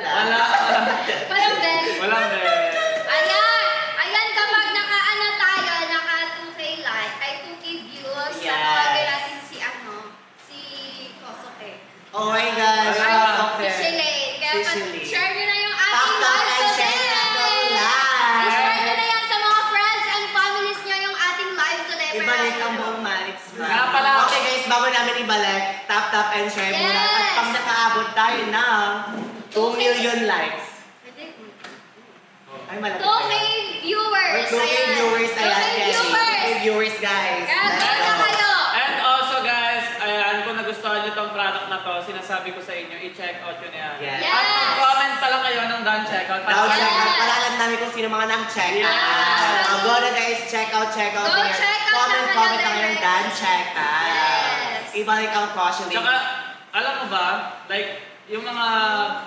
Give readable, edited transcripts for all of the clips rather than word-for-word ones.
Walang Ben. Walang Ben. Ayan, kapag naka-ano tayo, naka 2K like, ay 2K views, tawagin natin si Kosoke. Oh my gosh, Si Shelane. Kaya share nyo na yung ating Tap, tap, live and share today. na daw live. I-share nyo na yan sa mga friends and families nyo yung ating live today. Ibalik ang buong Manix Vlog. Nga pala. Okay guys, bago namin ibalik, tap, tap, and share muna. Yes. At pag nakaabot tayo ng 2 million likes. Ay, malapit 2K viewers. 2K viewers, ayan 2K guys. 2K viewers. viewers, guys. Kaya Let's doon na go. kayo. And also guys, ayan, kung nagustuhan nyo itong product na to, sinasabi ko sa inyo, i-check out yun yan. Yes. Yes. At mag-comment pala kayo ng done checkout. Down Yes. check out. Palalan namin kung sino mga nang-check out. Yes. Go na guys, check out. Go Here. check out Comment na na kayo, kayo ng direct. done check out. Yes. Ibalik ang caution. Tsaka, alam mo ba, like, yung mga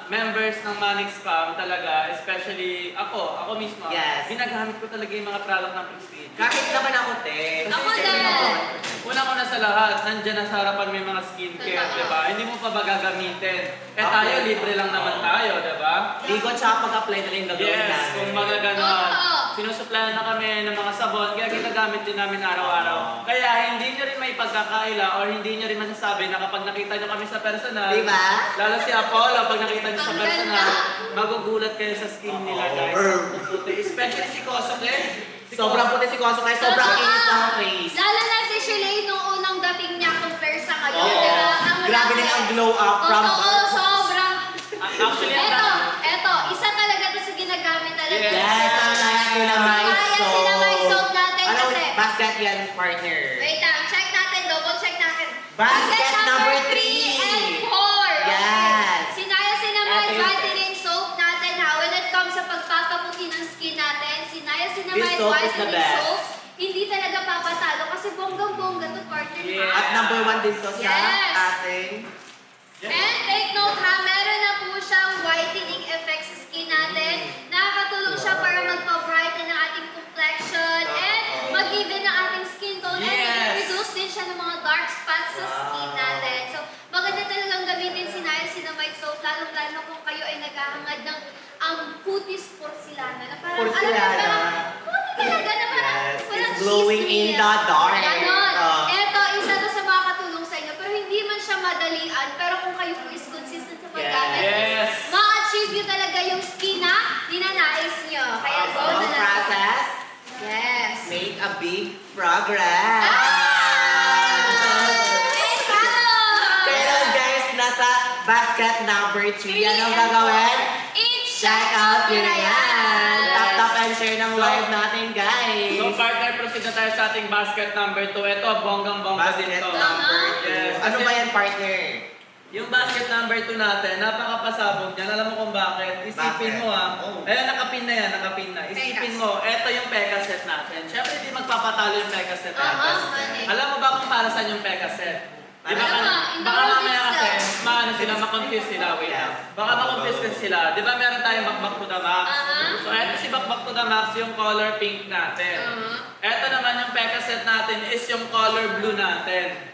members ng Manix Spam talaga, especially ako mismo, Yes. ginagamit ko talaga yung mga product ng Prestige. Kahit naman ako, te. Ako Kasi din. Una-una sa lahat, nandiyan na sa harapan may mga skincare, Totoo. di ba? Hindi mo pa ba gagamitin? Eh tayo, libre lang naman tayo, di ba? Ligo tsaka pag-apply na rin gagawin Yes, namin. kung baga gano'n. Oo. Sinusuplayan na kami ng mga sabon, kaya ginagamit din namin araw-araw. Kaya hindi nyo rin may pagkakaila or hindi nyo rin masasabi na kapag nakita nyo kami sa personal, Diba? lalo si Apollo, pag nakita nyo sa Ang personal, ganda. magugulat kayo sa skin nila, guys. Ang puti. Especially si Kosoke. Sobrang puti si Koso kaya sobrang Totoo. kinis ng face. Lalo na si Shelane nung unang dating niya compare sa ngayon. Oo. Diba? Grabe din ang glow up from Totoo, birth. sobrang. Actually, ang Eto, isa talaga to sa ginagamit talaga. Yes, ang niacinamide soap. Niacinamide soap natin Ano, kasi. basket yan, partner. Wait lang, check natin, double check natin. Basket number 3 3. and 4. Yes. Si niacinamide Ito yun. whitening soap natin ha. When it comes sa pagpapaputi ng skin natin, si This niacinamide soap is the whitening best. soap, hindi talaga papatalo kasi bonggang-bongga to partner Yeah. ha. At number 1 din to sa Yes. ating And take note ha, meron na po siyang whitening effect sa skin natin. Nakakatulong siya para magpa-brighten ng ating complexion and mag-even ng ating skin tone. And Yes. reduce din siya ng mga dark spots sa skin natin. So, maganda talagang gamitin si niacinamide soap, lalong-lalo kung kayo ay naghahangad ng cutis porcelana. Na parang, Porcelana. alam mo, parang puti talaga na parang Yes, walang it's glowing in chismis. the dark. Ganon. Ah. Eto, isa to sa makakatulong sa inyo. Pero hindi man siya madalian. Pero kung kayo po is consistent sa paggamit, Yes. ma-achieve nyo talaga yung skin na ninanais nyo. Kaya go na Ang lang. process, Yes. make a big progress. Pero guys, nasa basket number 3. Anong gagawin? Check out yun na yan. Tap, tap, and share ng live natin, guys. So partner, proceed na tayo sa ating basket number 2. Ito, bonggang-bongga din Basket to. number 2. Yes. Ano Kasi ba yan, partner? Yung basket number 2 natin, napakapasabog niyan. Alam mo kung bakit? Isipin Bakit? mo Oh. Ayan, nakapin na yan, nakapin na. Isipin Pekas. mo, eto yung Peka set natin. Siyempre, hindi magpapatalo yung Peka set natin. Money. Alam mo ba kung para saan yung Peka set? Di ba? Alam mo, in the Baka world mamaya kasi, itself. maano sila, makonfuse sila. Wait lang. Baka makonfuse kasi sila. Di ba meron tayong Bakbak to the Max? So, eto si Bakbak to the Max, yung color pink natin. Eto naman yung Peka set natin is yung color blue natin.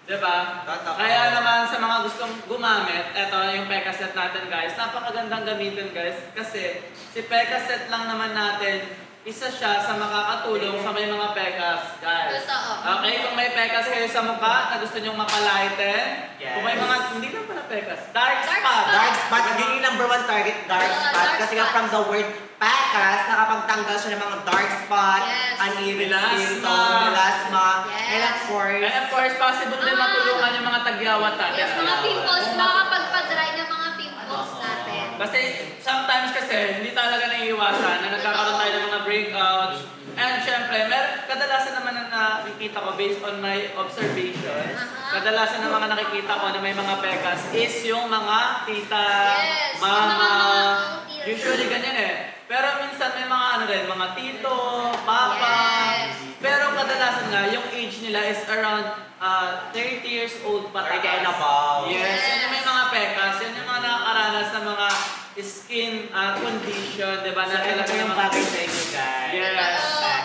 Diba? Totoo. Kaya naman sa mga gustong gumamit, eto yung Peka set natin guys. Napakagandang gamitin guys. Kasi si Peka set lang naman natin, isa siya sa makakatulong sa may mga Pekas guys. Totoo. Okay, kung may Pekas kayo sa mukha na gusto nyong mapalighten, Yes. kung may mga, hindi lang pala Pekas, dark Dark spot. spot. Dark spot, hindi yung number 1 target, dark Oo, spot. dark Kasi nga spot. from the word pakas, nakapagtanggal siya ng mga dark spot, Yes. uneven Melasma. skin tone, melasma, Yes. and of course, And of course, possible din matulungan yung mga tagyawat natin. Yes, mga pimples, makakapagpa-dry ng mga pimples natin. Kasi sometimes kasi hindi talaga naiiwasan na nagkakaroon tayo ng mga breakouts. And syempre, kadalasan naman na nakikita ko based on my observations, kadalasan ng mga nakikita ko na may mga pekas is yung mga tita, Yes, yung mama, mga aunties. usually ganyan eh. Pero minsan may mga ano rin, mga tito, papa. Yes. Pero kadalasan nga, yung age nila is around 30 years old pataas. 30 and above. Yes, yan yung may mga pekas, yan yung mga nakakaranas ng mga skin condition, di ba? so ito talaga yung mga- bagay sa inyo, guys. Yes.